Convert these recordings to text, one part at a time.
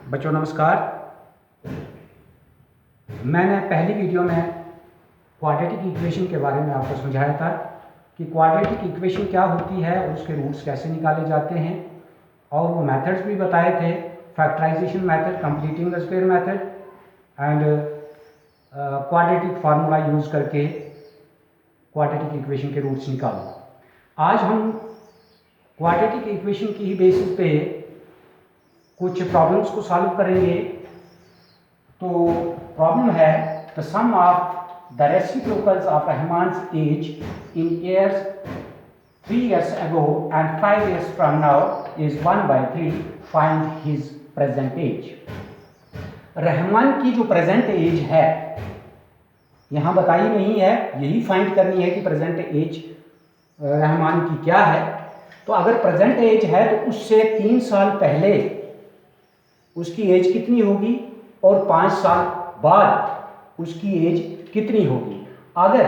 बच्चों नमस्कार। मैंने पहली वीडियो में क्वाड्रेटिक इक्वेशन के बारे में आपको समझाया था कि क्वाड्रेटिक इक्वेशन क्या होती है और उसके रूट्स कैसे निकाले जाते हैं, और वो मेथड्स भी बताए थे, factorisation method, completing the square method and quadratic formula use करके क्वाड्रेटिक इक्वेशन के रूट्स निकालो। आज हम क्वाड्रेटिक इक्वेशन की ही बेसिस पे कुछ प्रॉब्लम्स को सॉल्व करेंगे। तो प्रॉब्लम है the sum of the reciprocals of Rahman's age in years 3 years ago and 5 years from now is 1/3. Find his present age. Rahman की जो प्रेजेंट एज है यहाँ बताई नहीं है, यही फाइंड करनी है कि प्रेजेंट एज रहमान की क्या है। तो अगर प्रेजेंट एज है तो उससे 3 साल पहले उसकी एज कितनी होगी और 5 साल बाद उसकी एज कितनी होगी। अगर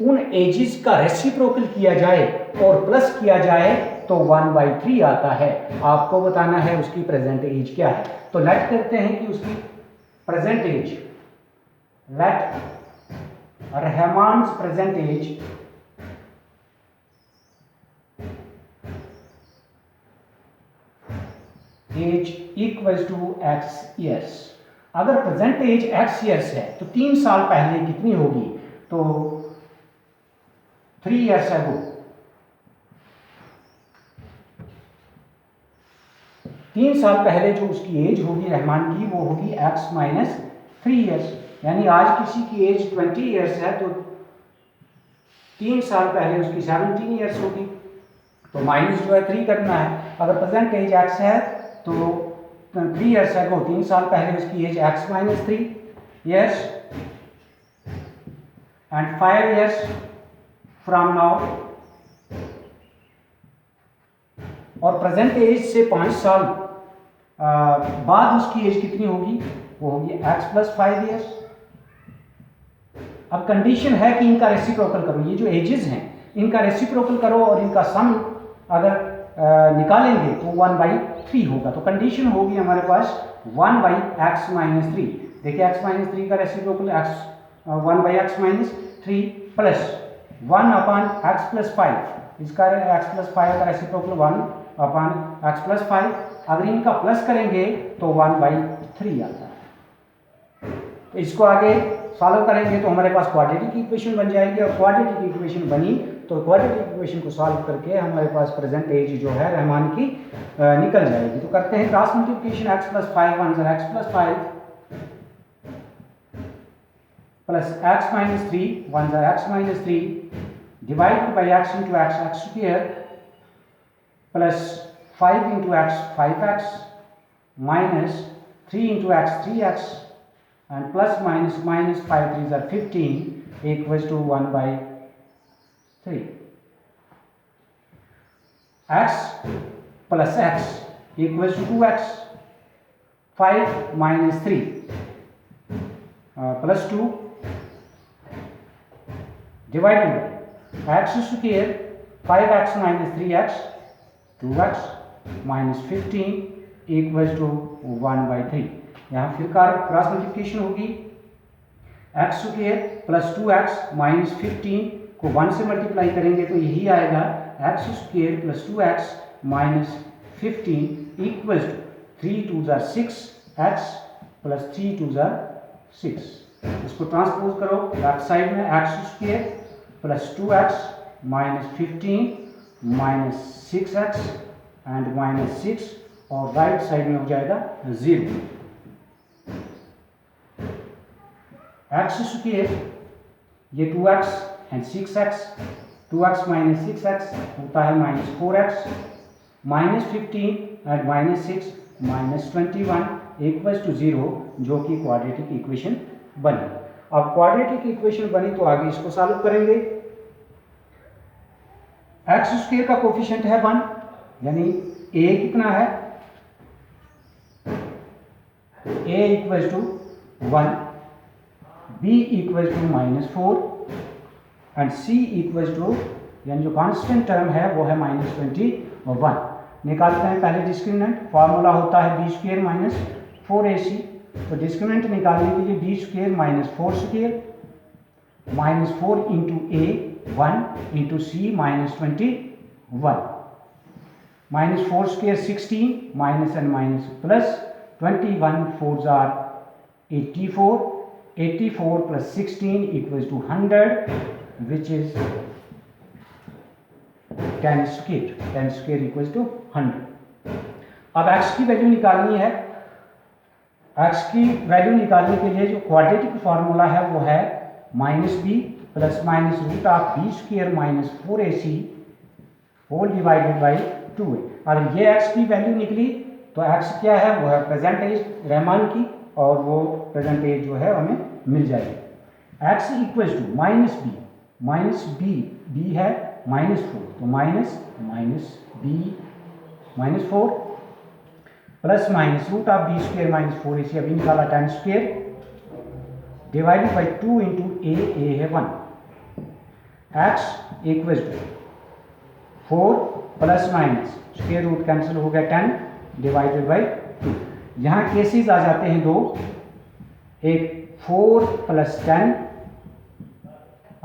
उन एजेस का रेसिप्रोकल किया जाए और प्लस किया जाए तो 1/3 आता है। आपको बताना है उसकी प्रेजेंट एज क्या है। तो लेट करते हैं कि उसकी present age, let Rahman's present age equals to x years. अगर प्रेजेंट एज x ईयर्स है तो 3 साल पहले कितनी होगी, तो 3 years ago, 3 साल पहले जो उसकी एज होगी रहमान की वो होगी x माइनस 3 years। यानी आज किसी की एज 20 years है तो 3 साल पहले उसकी 17 years होगी। तो माइनस जो है 3 करना है। अगर प्रेजेंट एज x है तो 3 years ago, 3 साल पहले उसकी age x minus 3 years and 5 years from now, और प्रेजेंट एज से 5 साल बाद उसकी एज कितनी होगी, वो होगी x प्लस 5 years। अब कंडीशन है कि इनका रेसिप्रोकल करो, ये जो एजेस हैं इनका रेसिप्रोकल करो और इनका सम अगर निकालेंगे तो 1/3 होगा। तो कंडीशन होगी हमारे पास 1/x माइनस 3। देखिए x माइनस 3 का reciprocal 1/x minus 3 plus 1/x plus 5। इसका x प्लस 5 का रेसिप्रोकल 1/x प्लस 5। अगर इनका प्लस करेंगे तो 1/3 आता है। तो इसको आगे सॉल्व करेंगे तो हमारे पास क्वाड्रेटिक इक्वेशन बन जाएगी, और क्वाड्रेटिक इक्वेशन बनी तो क्वाड्रेटिक इक्वेशन को सॉल्व करके हमारे पास प्रेजेंट एज जो है रहमान की निकल जाएगी। तो करते हैं cross multiplication, x plus 5 1 x plus 5 plus x minus 3 1 x minus 3 divided by x into x square plus 5 into x 5x minus 3 into x 3x and plus minus 5 3s are 15 equals to 1/3। x plus x equals to 2x, 5 minus 3 plus 2 divided by x square 5x minus 3x 2x minus 15 equals to 1/3। यहाँ फिर cross multiplication होगी, x square plus 2x minus 15 को 1 से multiply करेंगे तो यही आएगा x square plus 2x minus 15 equals to 3 2s are 6x plus 3 2s are 6। इसको ट्रांसपोज करो लेफ्ट साइड में, x square plus 2x minus 15 minus 6x and minus 6, और राइट साइड में हो जाएगा 0। एक्स स्क्वायर ये 2x and 6x, 2x minus 6x होता है minus 4x, minus 15 and minus 6 minus 21 equals to 0, जो कि क्वाड्रेटिक इक्वेशन बनी। अब क्वाड्रेटिक इक्वेशन बनी तो आगे इसको सॉल्व करेंगे। एक्स स्क्वायर का कोफिशिएंट है 1, यानी a कितना है, a equals to 1, b equals to -4 and c equals to, यानी जो कांस्टेंट टर्म है वो है -21। निकालते हैं पहले डिस्क्रिमिनेंट, फार्मूला होता है b² 4ac। तो डिस्क्रिमिनेंट निकालने के लिए b square minus 4 square minus 4 into a 1 into c minus 21 minus 4 square 16 minus and minus plus 21 4s are 84 84 plus 16 equals to 100 which is 10 square equals to 100। अब x की value निकालनी है। x की value निकालने के लिए जो क्वाड्रेटिक फार्मूला है वो है minus b plus minus root of b square minus 4ac whole divided by 2a। अगर ये x की वैल्यू निकली तो x क्या है, वो है प्रेजेंट एज रहमान की, और वो प्रेजेंट एज जो है हमें मिल जाएगी। x equals to minus b है माइनस 4, तो minus b minus 4 plus minus root of b square minus 4ac अभी निकाला 10 square divided by 2 into a है 1। x equals to 4 plus minus square root cancel हो गया 10 डिवाइडेड बाई 2। यहाँ cases आ जाते हैं दो, एक 4 प्लस 10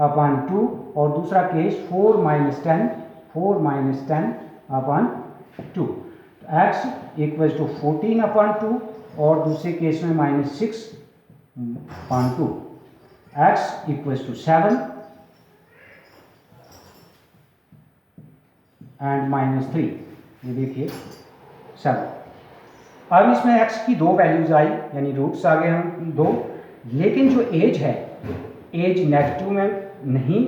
अपॉन 2 और दूसरा case 4 minus 10 upon 2। x equals to 14 upon 2 और दूसरे केस में minus 6 upon 2। x equals to 7 and minus 3, ये देखिए 7। अब इसमें x की दो वैल्यूज आई यानी रूट्स आ गए हम दो, लेकिन जो एज है एज नेगेटिव में नहीं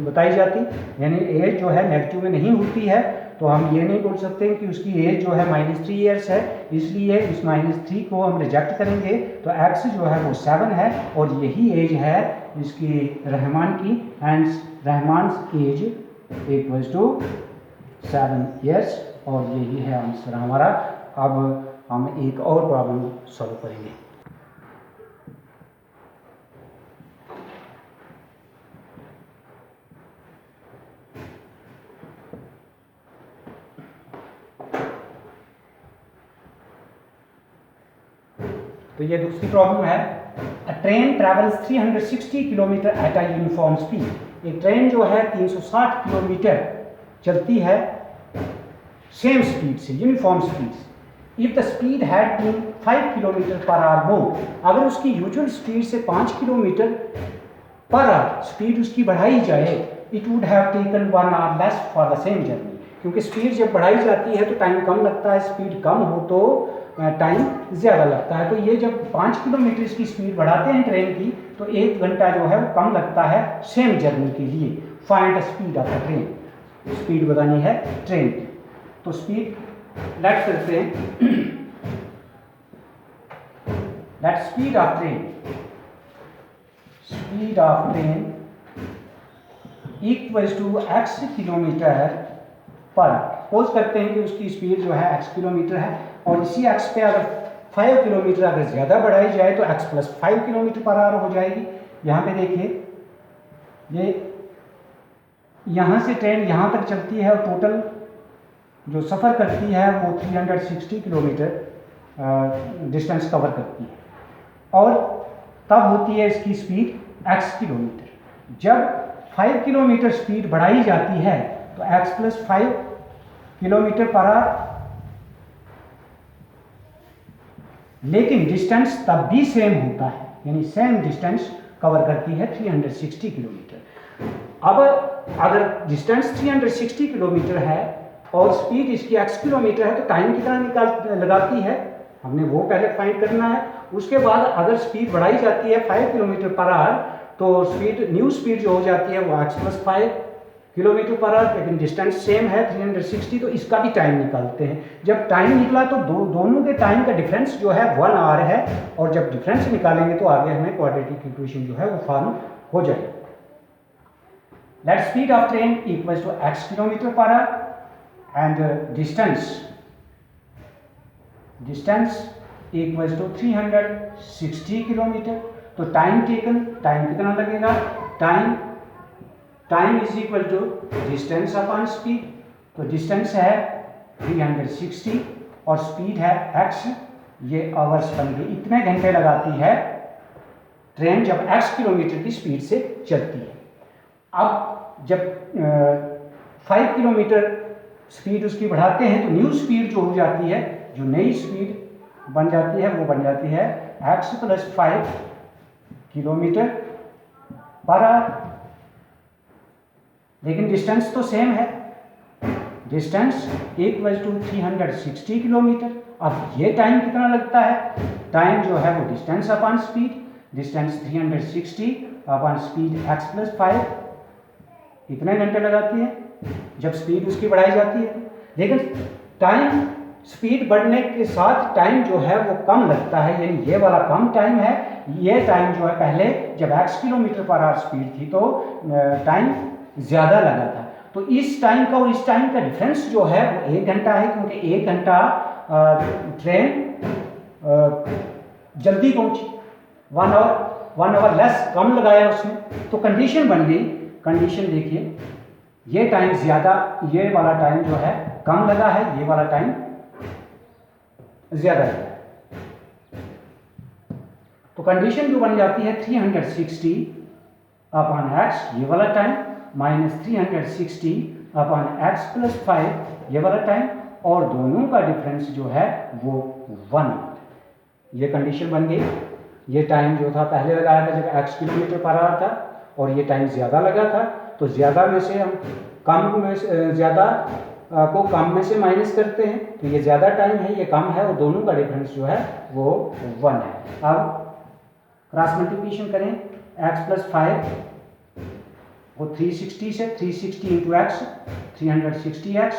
बताई जाती, यानी एज जो है नेगेटिव में नहीं होती है, तो हम ये नहीं बोल सकते कि उसकी एज जो है -3 ईयर्स है, इसलिए इस -3 को हम रिजेक्ट करेंगे। तो x जो है वो 7 है और यही एज है इसकी रहमान की, and Rahman's age equals to 7 years, और यही है आंसर हमारा। अब हम एक और प्रॉब्लम सॉल्व करेंगे। तो ये दूसरी प्रॉब्लम है। A train travels 360 kilometre at a uniform speed. एक ट्रेन जो है 360 किलोमीटर चलती है सेम स्पीड से, यूनिफॉर्म स्पीड से। If the speed had been 5 kilometre per hour more, अगर उसकी यूजुअल स्पीड से 5 किलोमीटर पर आवर स्पीड उसकी बढ़ाई जाए, it would have taken 1 our less for the same journey. क्योंकि स्पीड जब बढ़ाई जाती है तो टाइम कम लगता है, स्पीड कम हो तो टाइम ज़्यादा लगता है। तो ये जब 5 किलोमीटर की स्पीड बढ़ाते हैं ट्रेन की तो 1 घंटा जो है वो कम लगता है सेम जर्नी के लिए। Find the speed of the train, speed बतानी है ट्रेन की। तो स्पीड लेट करते हैं, let speed of train equals to x kilometre per. Suppose करते हैं कि उसकी स्पीड जो है x किलोमीटर है और इसी x पे अगर 5 किलोमीटर अगर ज़्यादा बढ़ाई जाए तो x plus 5 kilometre per our हो जाएगी। यहाँ पे देखिए, ये यहाँ से ट्रेन यहाँ तक चलती है और टोटल जो सफ़र करती है वो 360 किलोमीटर डिस्टेंस कवर करती है, और तब होती है इसकी स्पीड x किलोमीटर। जब 5 किलोमीटर स्पीड बढ़ाई जाती है तो x plus 5 kilometre per our, लेकिन डिस्टेंस तब भी सेम होता है, यानी सेम डिस्टेंस कवर करती है 360 किलोमीटर। अब अगर डिस्टेंस 360 किलोमीटर है और स्पीड इसकी x किलोमीटर है तो टाइम कितना लगाती है, हमने वो पहले फाइंड करना है। उसके बाद अगर स्पीड बढ़ाई जाती है 5 किलोमीटर पर आवर तो स्पीड न्यू स्पीड जो हो जाती है वो x plus 5 kilometre per our, लेकिन डिस्टेंस सेम है 360, तो इसका भी टाइम निकालते हैं। जब टाइम निकला तो दोनों के टाइम का डिफरेंस जो है 1 आवर है, और जब डिफरेंस निकालेंगे तो आगे हमें क्वाड्रेटिक इक्वेशन जो है वो फॉर्म हो जाएगी। Let speed of train equals to x kilometre per hour and distance equals to 360 kilometre. तो टाइम टेकन, टाइम कितना लगेगा, time is equal to distance upon speed. तो डिस्टेंस है 360 और स्पीड है x, ये आवर्स बन गए, इतने घंटे लगाती है ट्रेन जब x किलोमीटर की स्पीड से चलती है। अब जब 5 किलोमीटर स्पीड उसकी बढ़ाते हैं तो न्यू स्पीड जो हो जाती है, जो नई स्पीड बन जाती है वो बन जाती है x + 5 किलोमीटर पर आवर। लेकिन डिस्टेंस तो सेम है, डिस्टेंस = 360 किलोमीटर। अब ये टाइम कितना लगता है? टाइम जो है वो distance upon speed, distance 360 upon speed x + 5, इतने घंटे लगाती है जब स्पीड उसकी बढ़ाई जाती है। लेकिन टाइम स्पीड बढ़ने के साथ टाइम जो है वो कम लगता है, यानी ये वाला कम टाइम है। ये टाइम जो है पहले जब x kilometre per our speed थी तो टाइम ज़्यादा लगा था। तो इस टाइम का और इस टाइम का डिफरेंस जो है वो 1 घंटा है, क्योंकि 1 घंटा ट्रेन जल्दी पहुंची, 1 आवर लेस कम लगाया उसने, तो कंडीशन बन गई। कंडीशन देखिए, ये टाइम ज़्यादा, ये वाला टाइम जो है कम लगा है, ये वाला टाइम ज़्यादा लगा है। तो कंडीशन जो बन जाती है 360 अपॉन x ये वाला टाइम माइनस 360 अपॉन x + 5 ये वाला टाइम, और दोनों का डिफरेंस जो है वो 1। ये कंडीशन बन गई। ये टाइम जो था पहले लगाया था जब x किलोमीटर पर आवर था, और ये टाइम ज़्यादा लगा था, तो ज़्यादा में से हम कम में ज़्यादा को कम में से माइनस करते हैं, तो ये ज़्यादा टाइम है, ये कम है, और दोनों का डिफरेंस जो है वो 1 है। अब क्रॉस मल्टीप्लिकेशन करें, x + 5 वो 360 से 360 × x 360x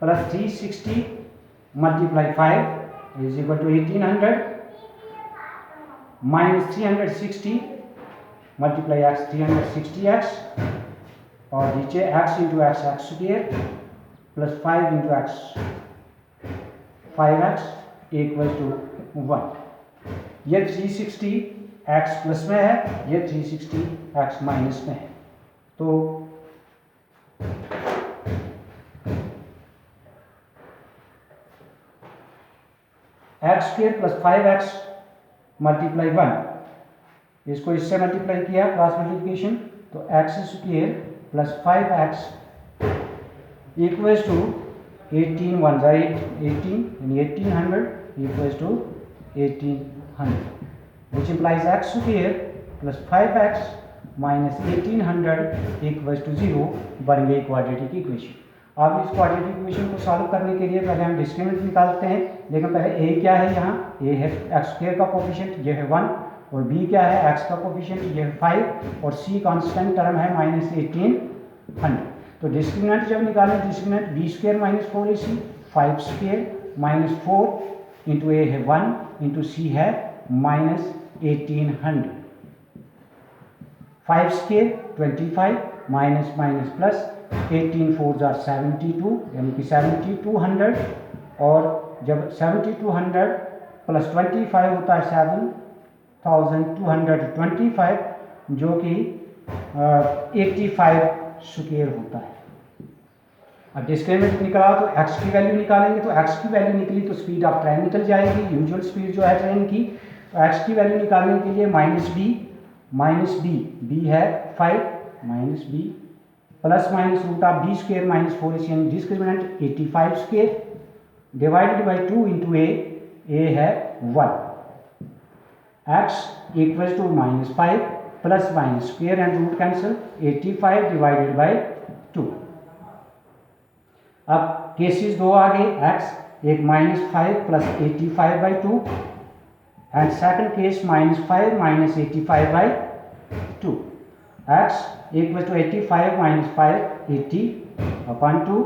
plus 360 × 5 = 1800 minus 360 × x 360x, और नीचे x × x² plus 5 × x 5x = 1। ये 360x प्लस में है, ये 360x माइनस में है। तो x² प्लस 5x × 1, इसको इससे मल्टीप्लाई किया क्रॉस मल्टीप्लिकेशन, तो x² प्लस 5x = 18 1 18 यानी 1800 = 1800, which implies x² plus 5x minus 1800 = 0 बन गई क्वाड्रेटिक इक्वेशन। अब इस क्वाड्रेटिक इक्वेशन को सॉल्व करने के लिए पहले हम डिस्क्रिमिनेंट निकालते हैं, लेकिन पहले a क्या है, यहाँ a है x² का कोफिशिएंट, ये है 1, और b क्या है x का कोफिशिएंट, ये है 5, और c कांस्टेंट टर्म है माइनस 1800। तो डिस्क्रिमिनेंट जब निकालें, discriminant b² - 4ac 5² - 4 into a है 1 इंटू c है माइनस 1800, 5² 25 माइनस माइनस प्लस 18 4 = 72 यानी कि 7200, और जब 7200 प्लस 25 होता है 7225, जो कि 85² होता है। अब डिस्क्रिमिनेंट निकाला तो x की वैल्यू निकालेंगे, तो x की वैल्यू निकली तो स्पीड ऑफ ट्रेन निकल जाएगी, यूजुअल स्पीड जो है ट्रेन की। तो x की वैल्यू निकालने के लिए -b है 5 -b plus minus √b² - 4ac यानी discriminant 85² divided by 2 into a है 1, x = -5 plus minus square and root cancel 85 divided by 2। अब केसेस दो आ गए, x एक -5 प्लस 85/2 and second case -5 - 85/2, x = 85 - 5 80/2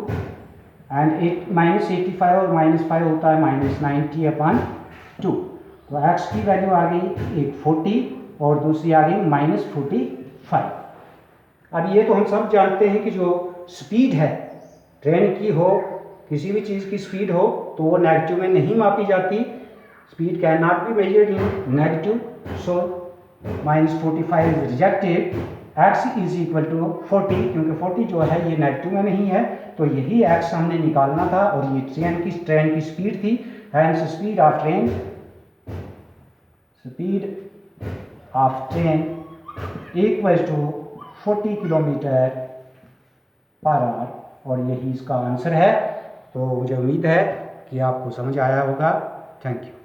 and -85 और -5 होता है -90/2। तो x की वैल्यू आ गई एक 40 और दूसरी आ गई -45। अब ये तो हम सब जानते हैं कि जो स्पीड है ट्रेन की हो, किसी भी चीज़ की स्पीड हो, तो वो नेगेटिव में नहीं मापी जाती। Speed can not be measured in negative, so -45 is rejected. x = 40, क्योंकि 40 जो है ये नेगेटिव में नहीं है, तो यही x हमने निकालना था, और ये ट्रेन की स्पीड थी। Hence speed of train equals to 40 kilometre per our और यही इसका आंसर है। तो मुझे उम्मीद है कि आपको समझ आया होगा। Thank you.